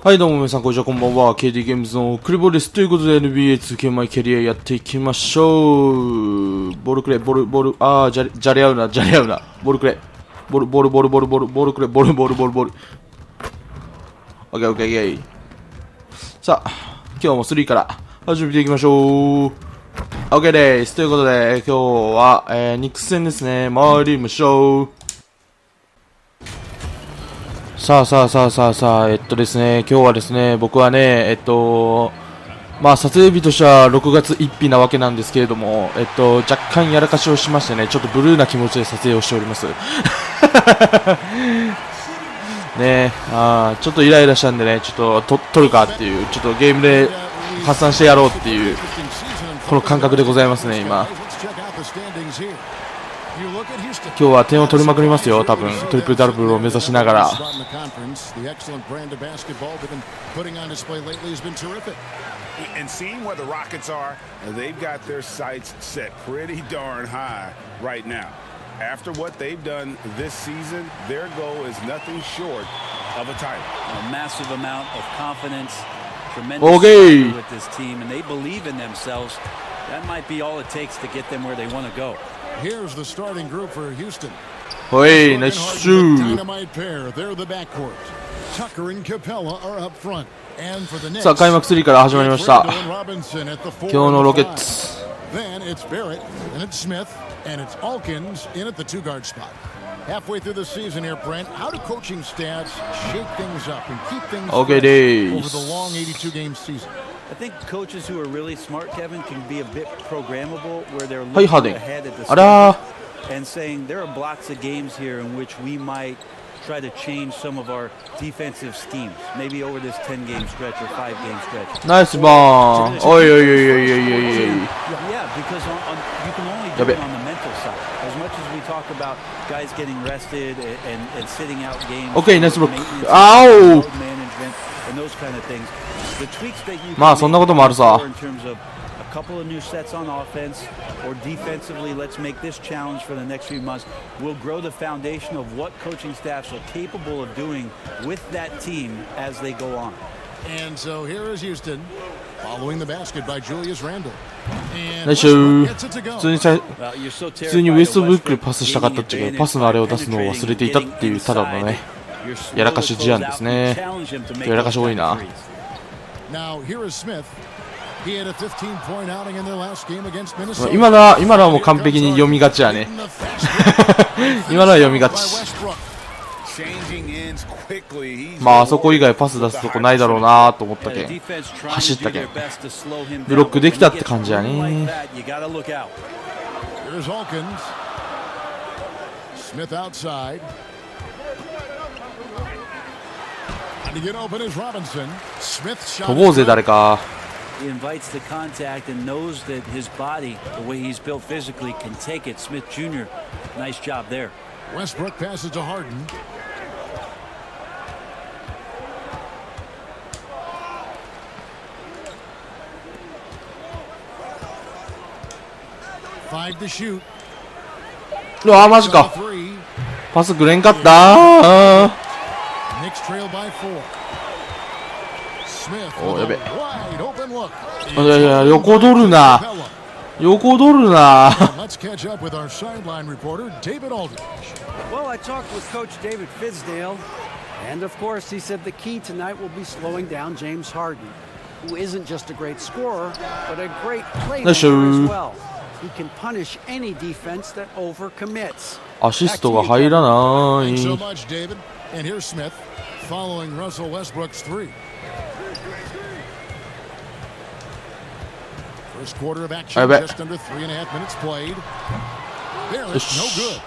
はい、どうも皆さん、こんにちは、こんばんは。KD ゲームズのクリボです。ということで、NBA2K マイキャリアやっていきましょう。ボールくれ、ボール、じゃれ合うな。ボールくれ。ボールくれ、ボール。オッケー。さあ、今日も3から始めていきましょう。OK です。ということで、今日は、ニックス戦ですね。参りましょう。さあ、ですね、今日はですね、僕はね、撮影日としては6月1日なわけなんですけれども、若干やらかしをしましてね、ちょっとブルーな気持ちで撮影をしております。ねちょっとイライラしたんでね、ちょっと撮るかっていう、ちょっとゲームで発散してやろうっていう、この感覚でございますね、今。今日は点を取りまくりますよ、多分トリプルダブルを目指しながら。And seeing where the Rockets are, they've got their sights set pretty darn high right now. After what they've done this season, their goal is nothing short of a title. A massive amount of confidence, tremendous pressure with this team, and they believe in themselves. That might be all it takes to get them where they want to go. Here's the starting group for Houston. Hey, nice shoot. Dynamite pair. They're the backcourt. Tucker and Capella are up front. さあ開幕3から始まりました。今日のロケッツ。Then it's Barrett and it's Smith and it's Alkins in at the two-guard spot. Halfway through the season here, Brent, how do coaching staffs shake things up and keep things fresh over the long 82-game season? I think coaches who are really smart, Kevin, can be a bit programmable where they're looking ahead at the start and saying there are blocks of games here in which we might try to change some of our defensive schemes, maybe over this 10-game stretch or 5-game stretch. Nice ball. Yeah, because you can only do it on the mental side. As much as we talk about guys getting rested and sitting out games. Okay, nice block. Ow! Management and those kind of things. The tweaks that you can make in terms of a couple of new sets on offense or defensively, let's make this challenge for the next few months, will grow the foundation of what coaching staffs are capable of doing with that team as they go on. And so here is Houston following the basket by Julius Randle. ナイス。普通にウエストブックでパスしたかったっちゃけど、パスのあれを出すのを忘れていたっていうただのね、やらかし事案ですね。やらかし多いな。Now here is Smith. He had a 15-point outing in their last game against Minnesota. 今のはもう完璧に読みがちやね。今のは読みがち。あそこ以外パス出すとこないだろうなと思ったけん、走ったけん、ブロックできたって感じやね。飛ぼうぜ誰か。He invites the contact and knows that his body, the way he's built physically, can take it. Smith Jr., nice job there. Westbrook passes to Harden. Five to shoot. うわマジか。パスくれんかったおやべ。いや横取るな。Well, I talked with Coach David Fizdale, and of course, he said the key tonight will be slowing down James Harden, who isn't just a great scorer, but a great playmaker as well. He can punish any defense that overcommits. アシストが入らない。 So much, David. And here's Smith following Russell Westbrook's three. First quarter of action, just under 3.5 minutes played. There, it's no good.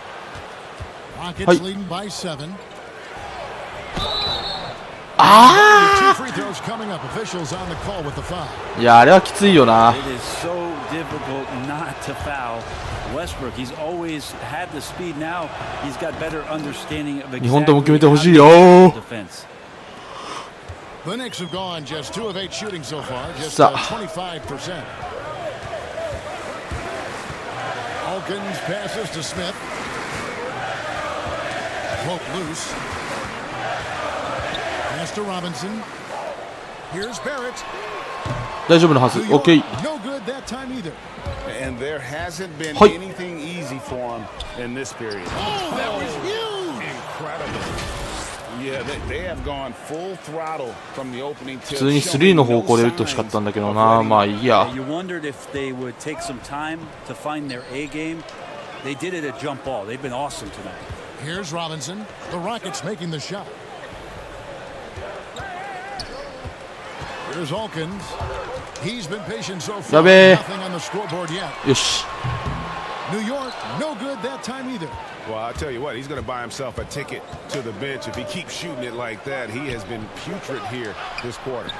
Rockets leading by 7. Two free throws coming up. Officials on the call with the foul. いやあれはきついよな。 It is so difficult not to foul Westbrook. He's always had the speed. Now he's got better understanding of exactly 日本とも決めてほしいよ。 defense. The Knicks have gone just 2 of 8 shooting so far, just 25%. Alkins passes to Smith. Poke loose. Pass to Robinson. 大丈夫なはず。 OK。 And there hasn't been anything easy for him in this period. That was huge. Incredible. Yeah, they have gone full throttle from the opening tip. 普通に3の方向で打ってほしかったんだけどな。まあいいや。 You wondered if they would take some time to find their A game. They did it at jump ball. They've been awesome tonight. Here's Robinson. The Rockets making the shot. Here's Alkins. He's been patient so far. Nothing on the scoreboard yet. よし。 New York, no good that time either. Well, I'll tell you what, he's going to buy himself a ticket to the bench. If he keeps shooting it like that, he has been putrid here this quarter.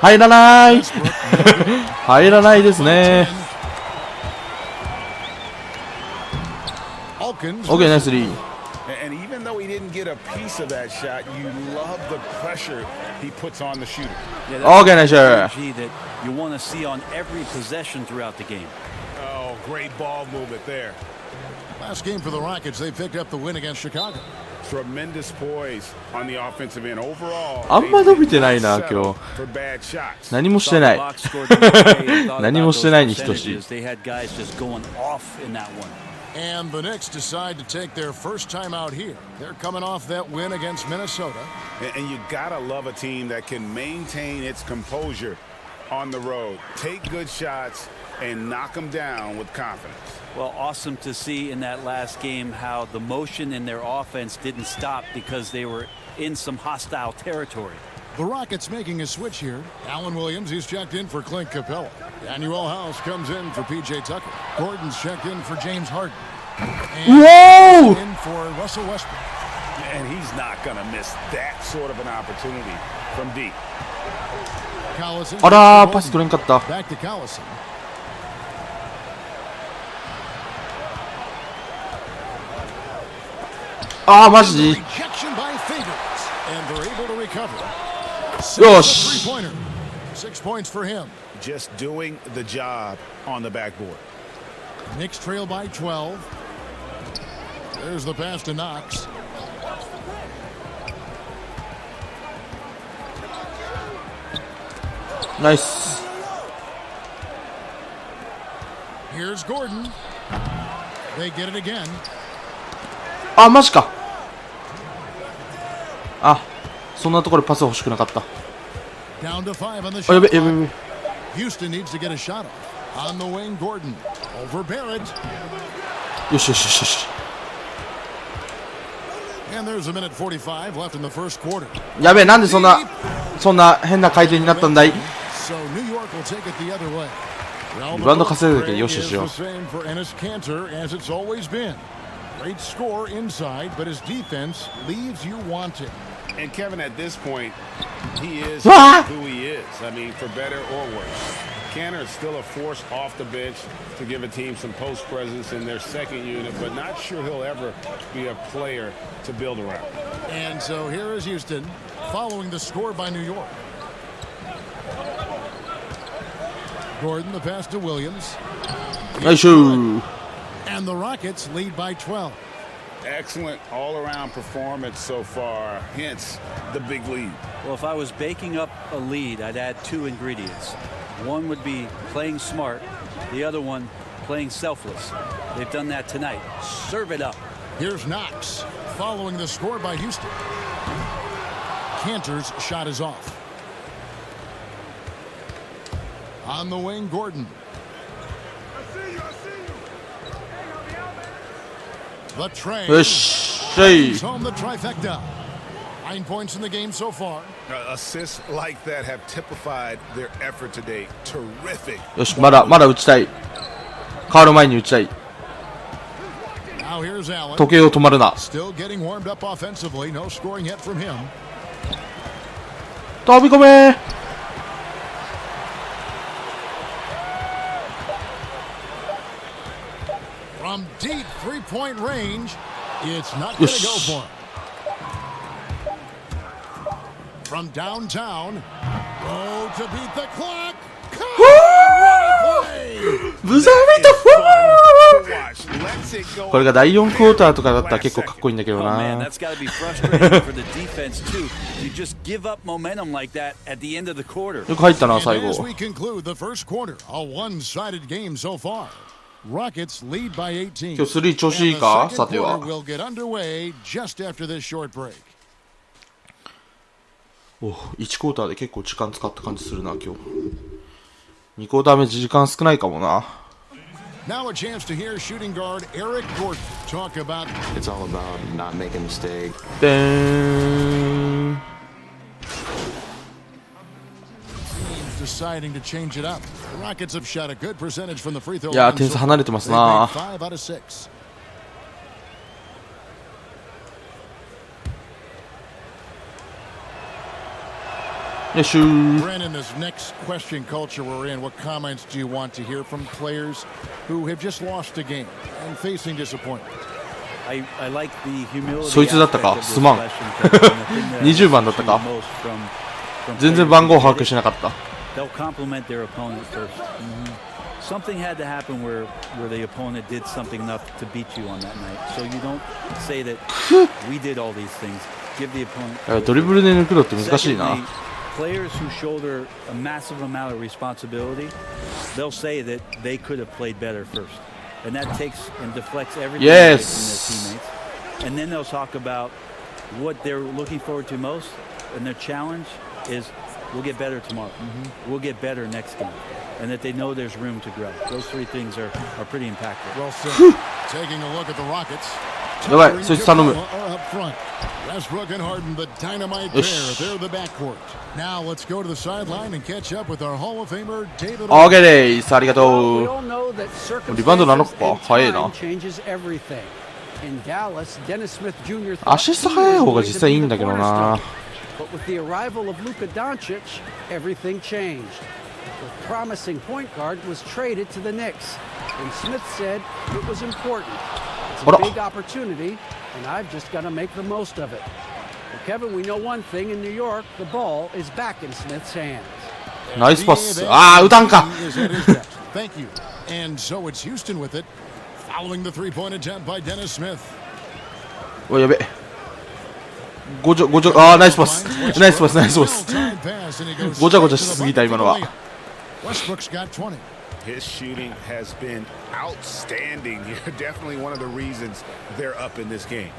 入らない。入らないですね。OK、ナイスリー。 And even though he didn't get a piece of that shot, you love the pressure he puts on the shooter. OK、ナイス。 That you want to see on every possession throughout the game. Oh, great ball movement there. Last game for the Rockets, they picked up the win against Chicago. Tremendous poise on the offensive end. Overall, あんま伸びてないな、今日。 for bad shots. 何もしてない。何もしてないに等しい。 They had guys just going off in that one. And the Knicks decide to take their first time out here. They're coming off that win against Minnesota. And you gotta love a team that can maintain its composure on the road, take good shots, and knock them down with confidence. Well, awesome to see in that last game how the motion in their offense didn't stop because they were in some hostile territory. The Rockets making a switch here. Alan Williams, he's checked in for Clint Capella. Daniel House comes in for P.J. Tucker. Gordon's checked in for James Harden. And in for Russell Westbrook. And he's not going to miss that sort of an opportunity from deep. Collison. あらー、パス取れんかった。 Back to Collison. Ah, マジ Rejection by Favors. And they're able to recover. よし。 Three-pointer. 6 points for him. Just doing the job on the backboard. Knicks trail by 12. There's the pass to Knox. Nice. Here's Gordon. They get it again. あ、マジか。あ、そんなところでパス欲しくなかった。 Down to 5 on the あ、や shot べやべやべ。 Houston needs to get a shot off. On the wing, Gordon. Over Barrett. よしよしよしよし。 And there's a minute 45 left in the first quarter. やべえ、なんでそんな変な回転になったんだい。 So New York will take it the other way. リバウンド稼いだだけよしよしよ。 The same for Enes Kanter as it's always been. Great score inside, but his defense leaves you wanting. And Kevin, at this point, he is Ah! who he is. I mean, for better or worse. Kanter is still a force off the bench to give a team some post presence in their second unit, but not sure he'll ever be a player to build around. And so here is Houston following the score by New York. Gordon, the pass to Williams. Nice shoot. And the Rockets lead by 12. Excellent all-around performance so far, hence the big lead. Well, if I was baking up a lead, I'd add 2 ingredients. One would be playing smart, the other one playing selfless. They've done that tonight. Serve it up. Here's Knox following the score by Houston. Kanter's shot is off. On the wing, Gordon. The train. よし。はい。 He's home the trifecta. 9 points in the game so far. Assists like that have typified their effort today. Terrific. よし、まだ打ちたい。変わる前に打ちたい。 Now here's Allen. 時計を止まるな。 Still getting warmed up offensively. No scoring yet from him. 飛び込め。 From deep three-point range, it's not going to go for him. From downtown, oh, to beat the clock. Come on, what a play! ブザービート。これが第4クォーターとかだったら結構かっこいいんだけどな。よく入ったな最後。 As we conclude the first quarter, a one-sided game so far. Rockets lead by 18. 今日3調子いいか、さては。 Will get underway just after this short break. お、1クォーターで結構時間使った感じするな今日。2クォーター目時間少ないかもな。 Now a chance to hear shooting guard Eric Gordon talk about. It's all about not making mistakes. でーん。 Deciding to change it up. The Rockets have shot a good percentage from the free throw line. いや、点数離れてますな。 5 out of 6. Yes, sure. Brandon, this next question culture we're in, what comments do you want to hear from players who have just lost a game and facing disappointment? I like the humility. そいつだったか、すまん。20番だったか。全然番号把握しなかった。 They'll compliment their opponent first. Something had to happen where the opponent did something enough to beat you on that night. So you don't say that we did all these things. Give the opponent. ドリブルで抜くのって難しいな。 Players who shoulder a massive amount of responsibility, they'll say that they could have played better first, and that takes and deflects everything away from their teammates. And then they'll talk about what they're looking forward to most, and their challenge is we'll get better tomorrow. We'll get better next game, and that they know there's room to grow. Those three things are pretty impactful. Well said. Taking a look at the Rockets. やばい、そいつ頼む。 Westbrook and Harden, the dynamite pair. They're the backcourt. Now let's go to the sideline and catch up with our Hall of Famer David. OK です。ありがと We う。 all know that circumstances リバウンド7個か。 and 早いな。 time changes everything. In Dallas, Dennis Smith Jr. アシスト早い方が実際いいんだけどな。 But with the arrival of Luka Doncic, everything changed. The promising point guard was traded to the Knicks, and Smith said it was important. It's a big opportunity, and I've just got to make the most of it. Well, Kevin, we know one thing in New York, the ball is back in Smith's hands. ナイスパス。ああ、打たんか。 Thank you. And so it's Houston with it, following the three-point attempt by Dennis Smith. おやべ。ごちゃ、ああ、ナイスパス。ナイスパス、ナイスパス。ごちゃごちゃしすぎた、今のは。 Westbrook's got 20. His shooting has been outstanding. Definitely one of the reasons they're up in this game.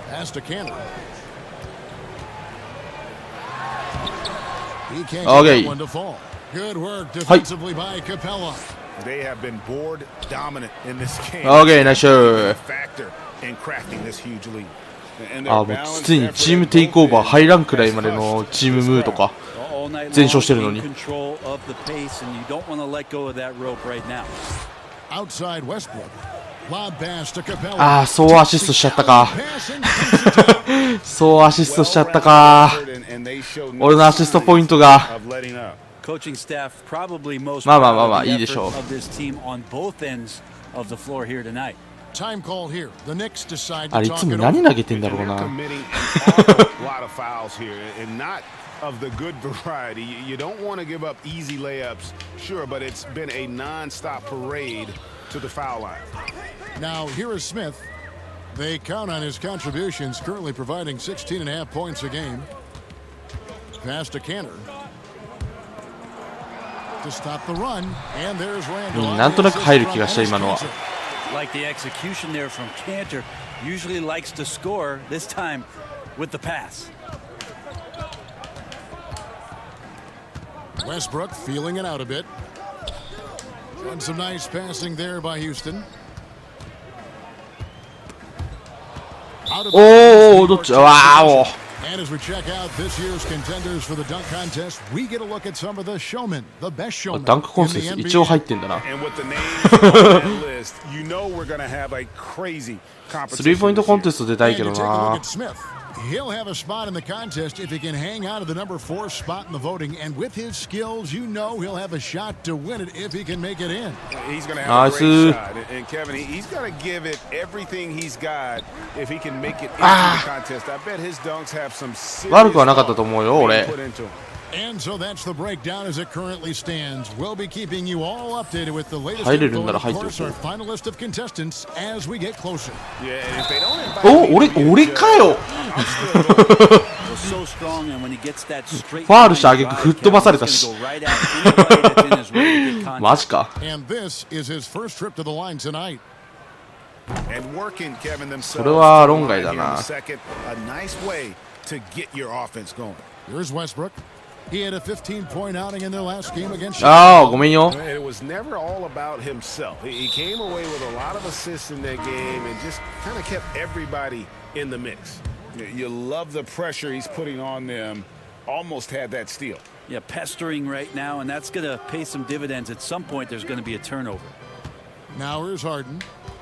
Pass to Cannon. He can't Okay. get one to fall. Good work defensively by Capella. They have been board dominant in this game. Okay, nice shot. Factor in cracking this huge lead. And ああ、もうついにチームテイクオーバー入らんくらいまでのチームムーとか全勝してるのに。 Outside Westbrook. Lob pass to Capella. ああ、そうアシストしちゃったか。そうアシストしちゃったか。俺のアシストポイントが。Coaching staff probably most まあまあまあまあいいでしょう。 of this team on both ends of the floor here tonight. Time call here. The Knicks decide あ to れい talk つも it 何 over. 投げてんだろうな。 lot of fouls here, and not of the good variety. You don't want to give up easy layups, sure, but it's been a non-stop parade to the foul line. Now here is Smith. They count on his contributions, currently providing 16.5 points a game. Pass to Canner. To stop the run, and there's Randall. なんとなく入る気がした今のは。 Like the execution there from Cantor, usually likes to score, this time with the pass. Westbrook feeling it out a bit. And some nice passing there by Houston. おお、どっち？わーお。 And as we check out this year's contenders for the dunk contest, we get a look at some of the showmen, the best showmen. ダンクコンテスト一応入ってんだな。 And with the names on that list, you know we're going to have a crazy スリー competition. ポイントコンテスト出たいけ And ど you take a look な at。Smith. He'll have a spot in the contest if he can hang out of the number 4 spot in the voting. And with his skills, you know he'll have a shot to win it if he can make it in. He's going to have a Nice. great shot. And Kevin, he's going to give it everything he's got if he can make it into the contest. I bet his dunks have some serious 悪くはなかったと思うよ、俺。 put into him. And so that's the breakdown as it currently stands. We'll be keeping you all updated with the latest 入れるん info なら and 入 of ってお course こ our final list of contestants as we get closer. Yeah, and if they don't invite う。お、俺かよ。 I'm still going. So strong, and when he gets that straight ファールしてあげく吹っ飛ばされたし。 he's gonna go right at anybody that's in his way to get contact. マジか。 And this is his first trip to the line tonight. And working Kevin themselves. それは論外だな。 Second, a nice way to get your offense going. Here's Westbrook. He had a 15-point outing in their last game against ああ、ごめんよ。 And it was never all about himself. He came away with a lot of assists in that game and just kind of kept everybody in the mix. You love the pressure he's putting on them. Almost had that steal. Yeah, pestering right now, and that's going to pay some dividends. At some point, there's going to be a turnover. Now here's Harden.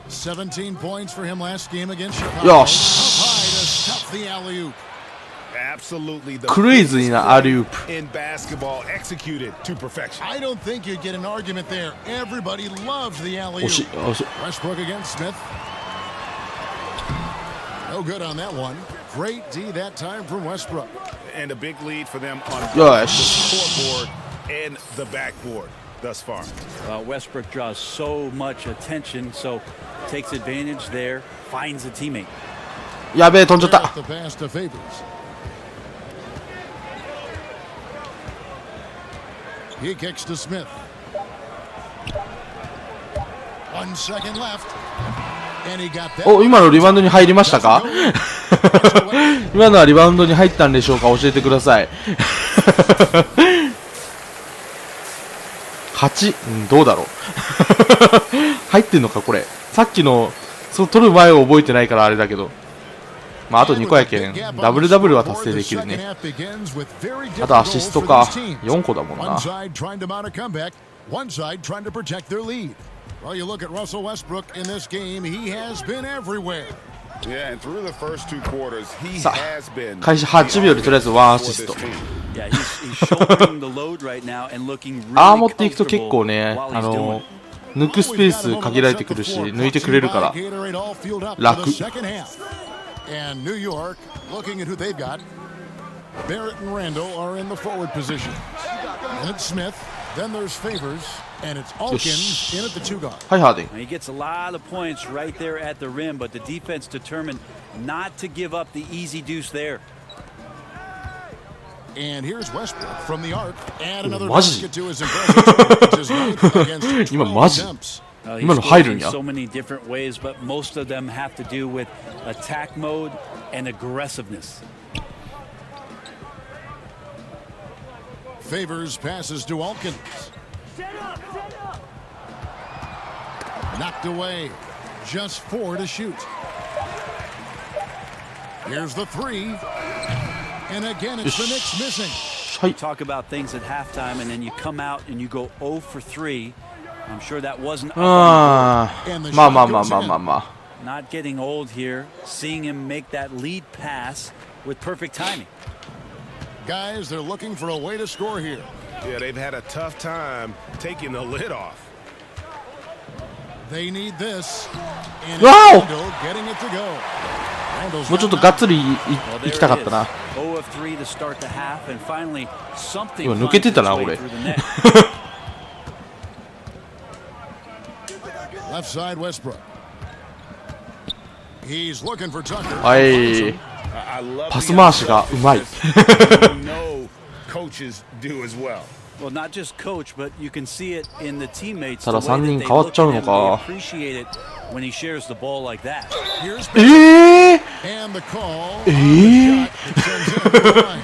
17 points for him last game against Chicago. よ Up し。 high to stuff the alley-oop. Absolutely the クレイジーなアリウープ。 in basketball executed to perfection. I don't think you'd get an argument there. Everybody loves the 惜しい。 alley-oop. 惜しい。 Westbrook against Smith. No good on that one. Great D that time from Westbrook. And a big lead for them on the よし。 scoreboard and the backboard thus far. Westbrook draws so much attention, so takes advantage there, finds a teammate. やべえ、飛んじゃった The pass to Favors. He kicks to Smith. 1 second left. And he got that. お、今のリバウンドに入りましたか今のはリバウンドに入ったんでしょうか、教えてください。8、うん、どうだろう。入ってんのか、これ。さっきの、そう取る前を覚えてないからあれだけど。まあ、あと2個やけん、ダブルダブルは達成できるね。あとアシストか、4個だもんな。 One side trying to protect their lead. Well, you look at Russell Westbrook in this game, he has been everywhere. Yeah, and through the first 2 quarters, he さ has been あ、開始8秒でとりあえず1アシスト。 Yeah, he's shouldering the load right now and looking あー really 持っていくと結構 comfortable ね、 while he's doing it. 抜くスペース限られてくるし、抜いてくれるから楽。 And New York, looking at who they've got, Barrett and Randall are in the forward positions. And it's Smith, then there's Favors, and it's Alkins in at the 2 guard. はい、ハーデン。 And he gets a lot of points right there at the rim, but the defense determined not to give up the easy deuce there. And here's Westbrook from the arc, and another マジ basket to his impressive 今マジ attempts. 今の入るんや。 So many different ways, but most of them have to do with attack mode and aggressiveness. Favors passes to Alkins. Knocked away. Just 4 to shoot. Here's the 3. And again, it's the Knicks missing. はい。 Talk about things at halftime, and then you come out and you go 0 for 3. I'm sure that wasn't あー、まあまあまあまあまあまあ。 not getting old here. Seeing him make that lead pass with perfect timing. Guys, they're looking for a way to score here. Yeah, they've had a tough time taking the lid off. They need this. And Wow! Randall getting it to go. Randall's もうちょっとがっつり Well, 行 there きたかっ it たな。 is. 0 of 3 to start the half, and finally something 今抜けてたな、 finds its 俺 way。through the net. left side Westbrook. He's looking for Tucker. はい。 I love パス回しがうまい。 no coaches do as well. Well, not just coach, but you can see it in the teammates. ただ the way 3 that 人 they 変わっ look ちゃう at の him, they か。 appreciate it when he shares the ball like that. Here's えー、 and the call. えー、 Sends him to the line.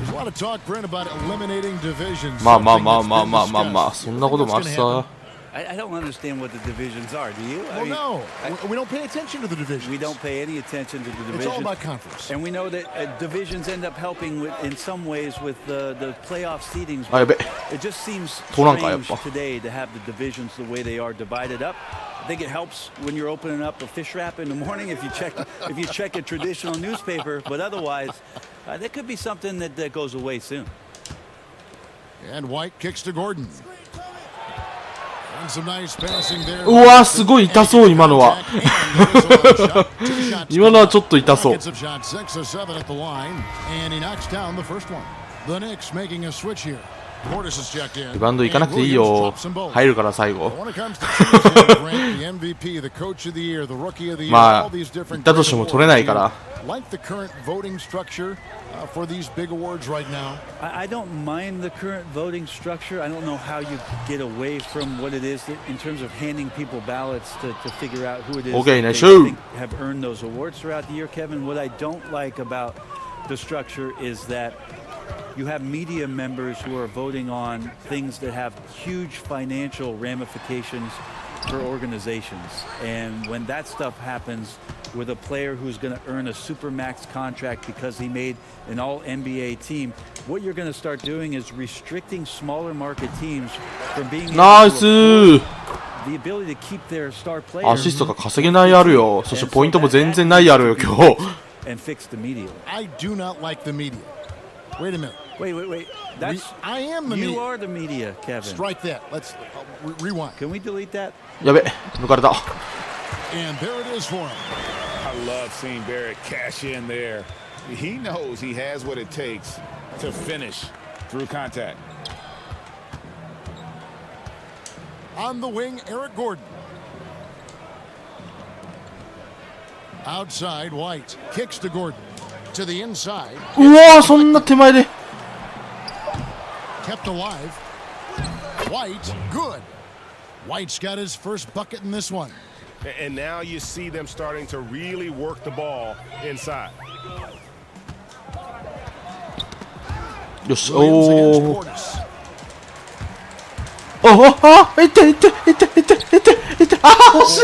There's a lot of talk, Brent, about eliminating divisions. まあまあまあまあまあまあまあ、そんなこともあるさ。 I don't understand what the divisions are. Do you? I Well, mean, no. We don't pay attention to the divisions. we don't pay any attention to the It's all divisions. about conference. And we know that divisions end up helping with, in some ways with the playoff seedings. あ、やべ。 It just seems 取らんか、やっ strange ぱ。 today to have the divisions the way they are divided up. I think it helps when you're opening up a fish wrap in the morning if you check a traditional newspaper. But otherwise, there could be something that goes away soon. And White kicks to Gordon. And some nice passing there. うわ、すごい痛そう、今のは。今のはちょっと痛そう。 Gets a shot 6 or 7 at the line, and he knocks down the first one. The Knicks making a switch here. Portis is checked in. リバウンド行かなくていいよ。入るから最後。まあ、言ったとしても取れないから。Like the current voting structure for these big awards right now. I don't mind the current voting structure. I don't know how you get away from what it is in terms of handing people ballots to figure out who it is Okay, that nice. they think have earned those awards throughout the year, Kevin. What I don't like about the structure is that you have media members who are voting on things that have huge financial ramifications for organizations. And when that stuff happens with a player who's going to earn a supermax contract because he made an all-NBA team, what you're going to start doing is restricting smaller market teams from being able to afford the ability to keep their star players. アシストが稼げないあるよ。そしてポイントも全然ないあるよ今日。And fix the media. I do not like the media. Wait a minute. Wait. That's I am the media. You are the media, Kevin. Strike that. Let's rewind. Can we delete that? やべ、抜かれた。And there it is for him. I love seeing Barrett cash in there. He knows he has what it takes to finish through contact. On the wing, Eric Gordon. Outside, White kicks to Gordon to the inside. うわー、そんな手前で。Kept alive. White, good. White's got his first bucket in this one. And now you see them starting to really work the ball inside. よし、Williams お against ー。 Portis. 痛い。あー、惜し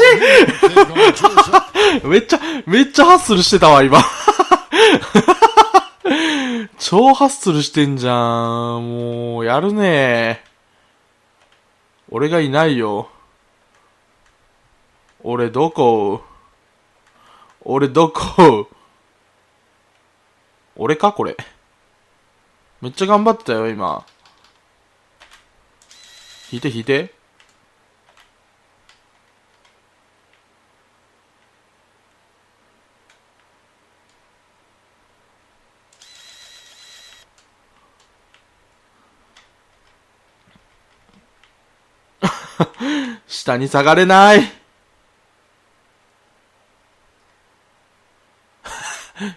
い。めっちゃハッスルしてたわ、今。超ハッスルしてんじゃん。もう、やるね。俺がいないよ。俺どこ？俺かこれ。めっちゃ頑張ってたよ、今。引いて。下に下がれない。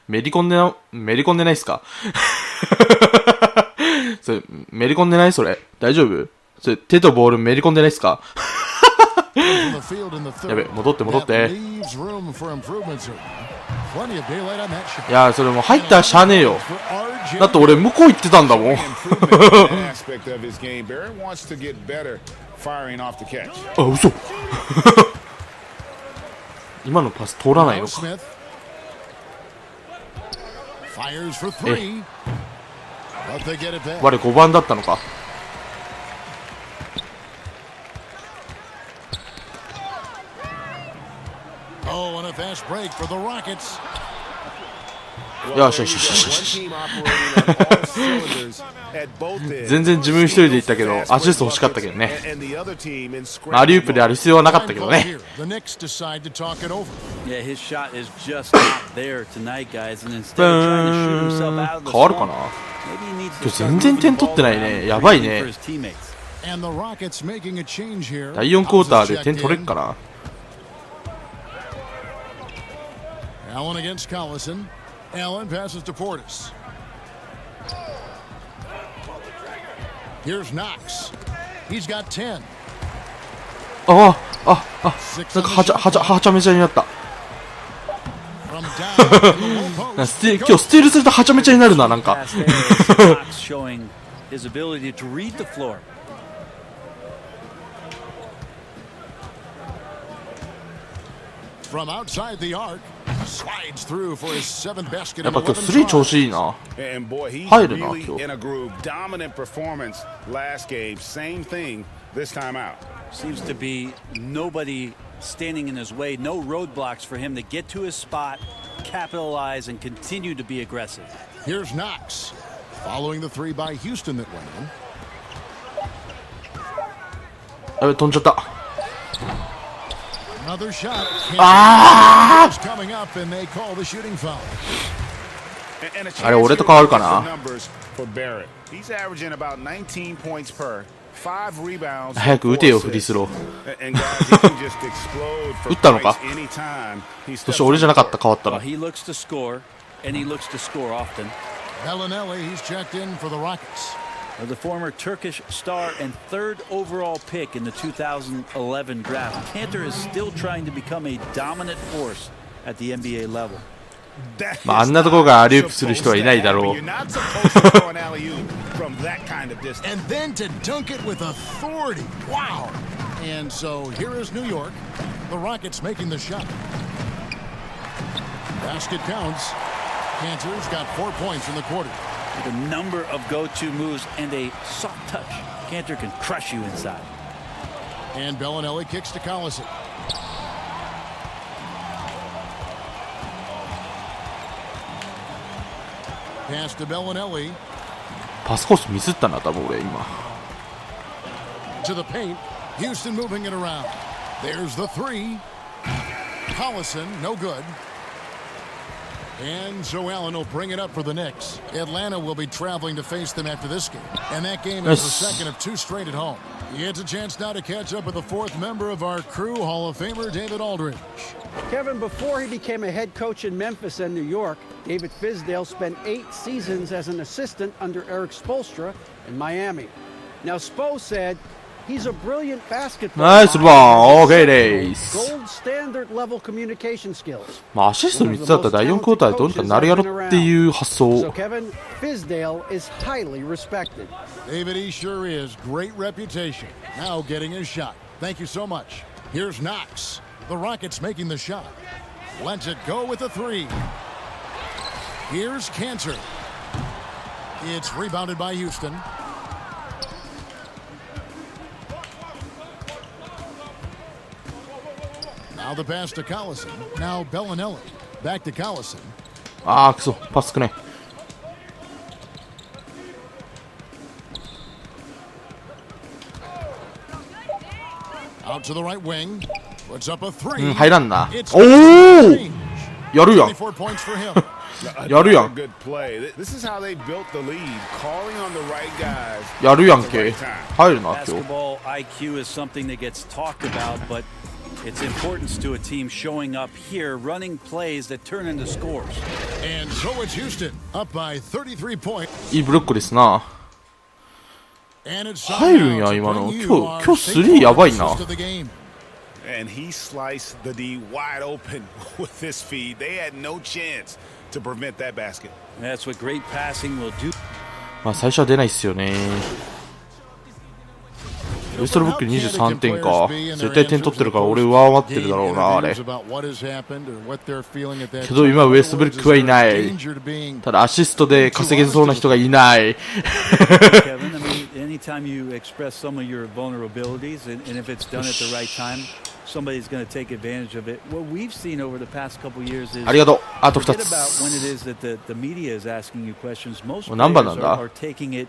めり込んでないっすか？それ、めり込んでないそれ。大丈夫？それ、手とボールめり込んでないっすか？やべ、戻って。いや、それもう入ったらしゃあねえよ。だって俺向こう行ってたんだもん。あ、嘘。今のパス通らないのか。我5番だったのか。よし。全然自分一人で行ったけど、アシスト欲しかったけどね。アリウープである必要はなかったけどね。変わるかな？今日全然点取ってないね。やばいね。第4クォーターで点取れっかな。Allen against Collison. Allen passes to Portis. Here's Knox. He's got 10. なんかはちゃめちゃになった。今日スティールするとはちゃめちゃになるな、なんか。From outside the arc, slides through for his 7th basket. やっぱ今日3調子いいな。入るな今日。Dominant performance last game. Same thing this time out. Seems to be nobody standing in his way. No roadblocks for him to get to his spot, capitalize, and continue to be aggressive. Here's Knox, following the 3 by Houston that went in. やべ、飛んじゃった。Another shot. Coming up, and they call the shooting foul. あれ俺と変わるかな。早く打てよフリースロー。打ったのか。そして俺じゃなかった、変わったの。Bellinelli, he's checked in for the Rockets. The former Turkish star and third overall pick in the 2011 draft, Kanter is still trying to become a dominant force at the NBA level. まああんなところがアリウープする人はいないだろう。And then to dunk it with authority. Wow. And so here is New York. The Rockets making the shot. Basket counts. Kanter's got 4 points in the quarter. With a number of go-to moves and a soft touch, Kanter can crush you inside. And Bellinelli kicks to Collison. Pass to Bellinelli. パスコースミスったな多分俺今。To the paint. Houston moving it around. There's the three. Collison, no good. And so Allen will bring it up for the Knicks. Atlanta will be traveling to face them after this game. And that game is the second of 2 straight at home. He gets a chance now to catch up with the 4th member of our crew, Hall of Famer David Aldridge. Kevin, before he became a head coach in Memphis and New York, David Fizdale spent 8 seasons as an assistant under Eric Spoelstra in Miami. Now, Spo said he's a brilliant basketball Nice ball. Okay, days. Gold standard level communication skills. まあアシスト3つだったら第4クォーターでどうにかなるやろっていう発想。 So Kevin, Fizdale is highly respected. David, he sure is. Great reputation. Now getting his shot. Thank you so much. Here's Knox. The Rockets making the shot. Lets it go with a 3. Here's Kanter. It's rebounded by Houston. Now the pass to Collison. Now Bellinelli. Back to Collison. ああくそパスくね。Out to the right wing. Puts up a 3. 入らんな。 It's おおやるやん。 24 points for him. やるやん。 Good play. This is how they built the lead, calling on the right guys. やるやんけ。入るな今日。 Basketball IQ is something that gets talked about, but its importance to a team showing up here, running plays that turn into scores. And so it's Houston up by 33 points. いいブロックですな。 And it's 入るんや今の。今日スリーやばいな。 And he sliced the D wide open with this feed. They had no chance to prevent that basket. That's what great passing will do. まあ最初は出ないっすよね。ウエストブルック23点か。絶対点取ってるから俺上回ってるだろうなあれ。けど今ウエストブルックはいない。ただアシストで稼げそうな人がいない。Kevin, I mean, anytime you express some of your vulnerabilities, and if it's done at the right time, somebody's going to take advantage of it. What we've seen over the past couple years is ありがとう。あと2 forget つ。 about when it is that the media is asking you questions. Most 何番な players んだ are taking it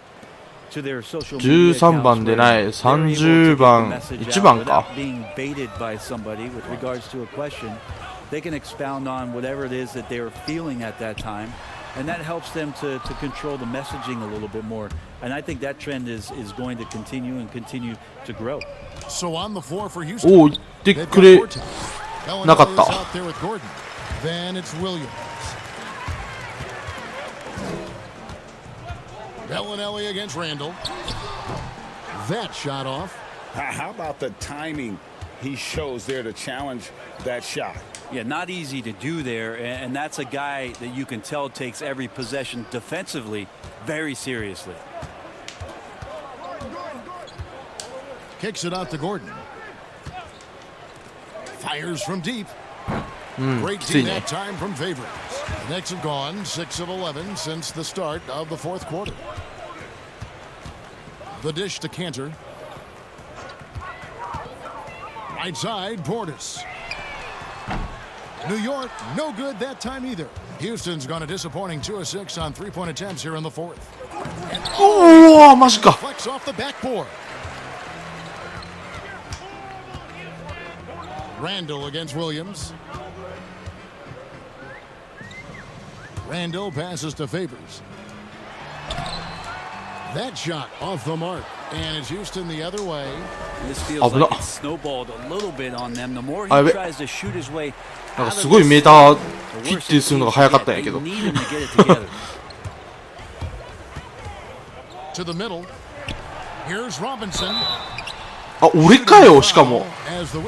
to their social media 13番 accounts で where ない。 they're able to 30 get the 番。 message 1 out 番か。 without being baited by somebody with regards to a question. They can expound on whatever it is that they are feeling at that time, and that helps them to control the messaging a little bit more. And I think that trend is going to continue and continue to grow. So on the floor for Houston. おお、言ってくれなかった。 Then it's Williams. Bellinelli against Randall. That shot off. How about the timing he shows there to challenge that shot? Yeah, not easy to do there, and that's a guy that you can tell takes every possession defensively very seriously. Kicks it out to Gordon. Fires from deep. Great team that time from Favors. The Knicks have gone 6 of 11 since the start of the 4th quarter. The dish to Kanter. Right side, Portis. New York, no good that time either. Houston's gone a disappointing 2 of 6 on 3-point attempts here in the 4th. And おおマジか。 flex off the backboard. Randall against Williams. Randall passes to Favors. That shot off the mark, and it's Houston the other way. This feels like it snowballed a little bit on them. The more he tries to shoot his way なんかすごいメーターピッてするのが早かったんやけど。To the middle. Here's Robinson. あ、俺かよ、しかも。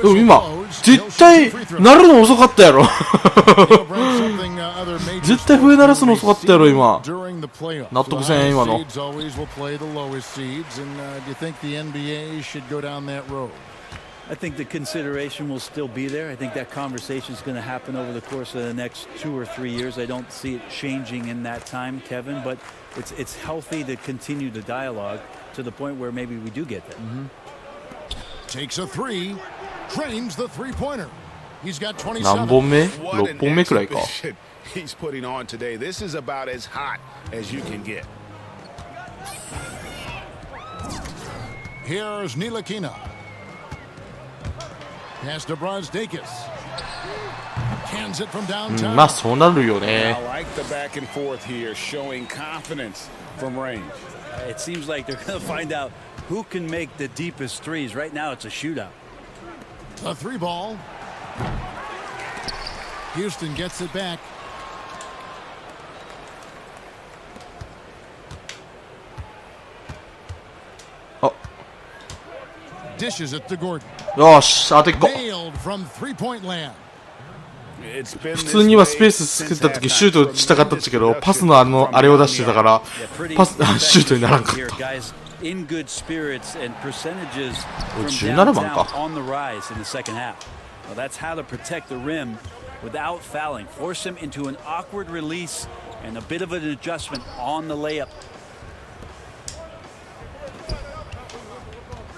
でも今、絶対、鳴るの遅かったやろ。絶対笛鳴らすの遅かったやろ、今。納得せん、今の。I think the consideration will still be there. I think that conversation is going to happen over the course of the next 2 or 3 years. I don't see it changing in that time, Kevin, but it's healthy to continue the dialogue to the point where maybe we do get there. Takes a three, trains the three-pointer. He's got 27. 何本目 ?6 本目くらいか。He's putting on today. This is about as hot as you can get. Here's Ntilikina. Pass to Brazdeikis. Hands it from downtown. まあそうなるよね。 I like the back and forth here, showing confidence from range. It seems like they're going to find out who can make the deepest threes. Right now, it's a shootout. The three ball. Houston gets it back. Oh. Dishes it to Gordon. よし、あと1個。 Nailed from three-point land. 普通にはスペース作った時シュートしたかったんだけど、パスのあれを出してたから、パスシュートにならんかった。In good spirits and percentages from 17 downtown 番か。 on the rise in the second half. Well, that's how to protect the rim without fouling. Force him into an awkward release and a bit of an adjustment on the layup.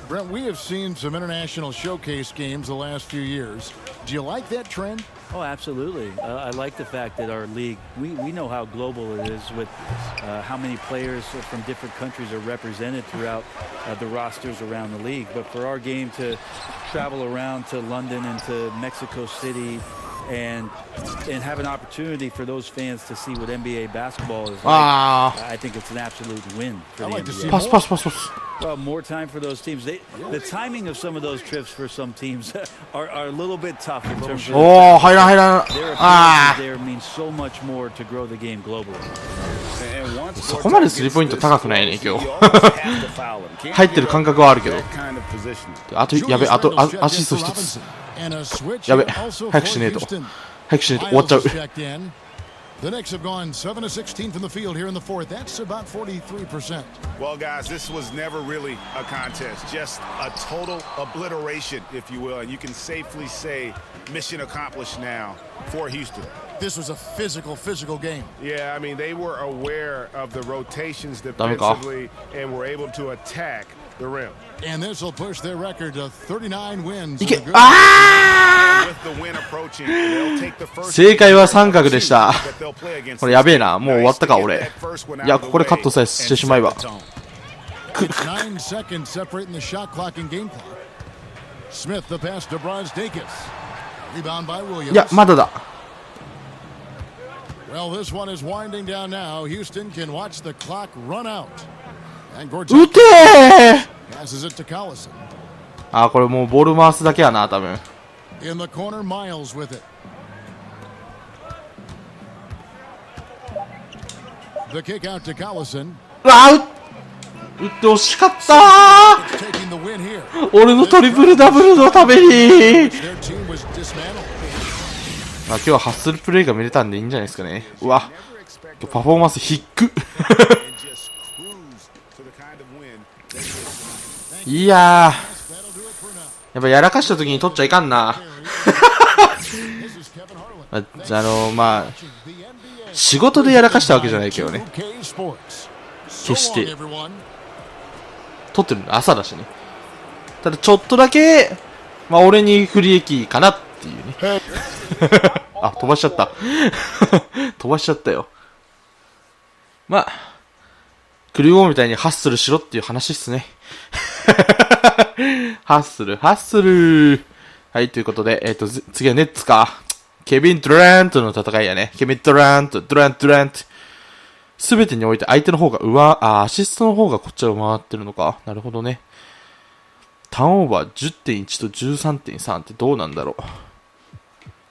Brent, we have seen some international showcase games the last few years. Do you like that trend? Oh, absolutely. I like the fact that our league, we know how global it is with how many players from different countries are represented throughout the rosters around the league. But for our game to travel around to London and to Mexico City and have an opportunity for those fans to see what NBA basketball is like, I think it's an absolute win for the NBA. パスパスパスパス。 Well, more time for those teams. The timing of some of those trips for some teams are a little bit tough in terms of おー、入らん入らん。 their あ appearance there means so much more to grow the game globally. そこまでスリーポイント高くないね、今日。入ってる感覚はあるけど。あと、やべ、あとアシスト1つ。やべ、早くしねえと。早くしねえと終わっちゃう。 The Knicks have gone 7 of 16 from the field here in the fourth. That's about 43%. Well, guys, this was never really a contest, just a total obliteration, if you will. And you can safely say mission accomplished now for Houston. This was a physical game. Yeah, I mean, they were aware of the rotations defensively and were able to attack the rim. And this will push their record to 39 wins. いけ、あ With the win approaching, they'll take the first 正解は三角でした。 that they'll play against. これやべえな、もう終わったか俺。いや、ここでカットさえしてしまえば。 It's 9 seconds separating the shot clock and game clock. Smith the pass to Brazdeikis. Rebound by Williams. いや、まだだ。 Well, this one is winding down now. Houston can watch the clock run out. And Gordon 打てー passes it to Collison. あ、これもうボール回すだけやな、多分。 In the corner, Miles with it. The kick out to Collison. うわ打って惜しかったー Taking the win here. 俺のトリプルダブルのために Their team was dismantled. 今日はハッスルプレイが見れたんでいいんじゃないですかね。うわ、パフォーマンス低っいやー、やっぱやらかした時に取っちゃいかんな。まあ、仕事でやらかしたわけじゃないけどね。決して。取ってるの朝だしね。ただちょっとだけ、まあ俺に不利益かなっていうね。あ、飛ばしちゃった。飛ばしちゃったよ。まあ、クリボーみたいにハッスルしろっていう話っすね。ハッスル、ハッスル。はい、ということで、次はネッツか。ケビン・ドゥラントの戦いやね。ケビン・ドゥラント。すべてにおいて相手の方がアシストの方がこっちは上回ってるのか。なるほどね。ターンオーバー 10.1 と 13.3 ってどうなんだろう。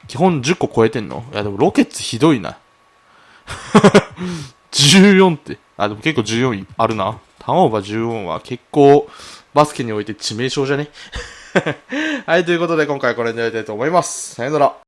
基本10個超えてんの？いやでもロケッツひどいな。14って。でも結構14あるな。ターンオーバー14は結構バスケにおいて致命傷じゃね。はい、ということで今回はこれでやりたいと思います。さよなら。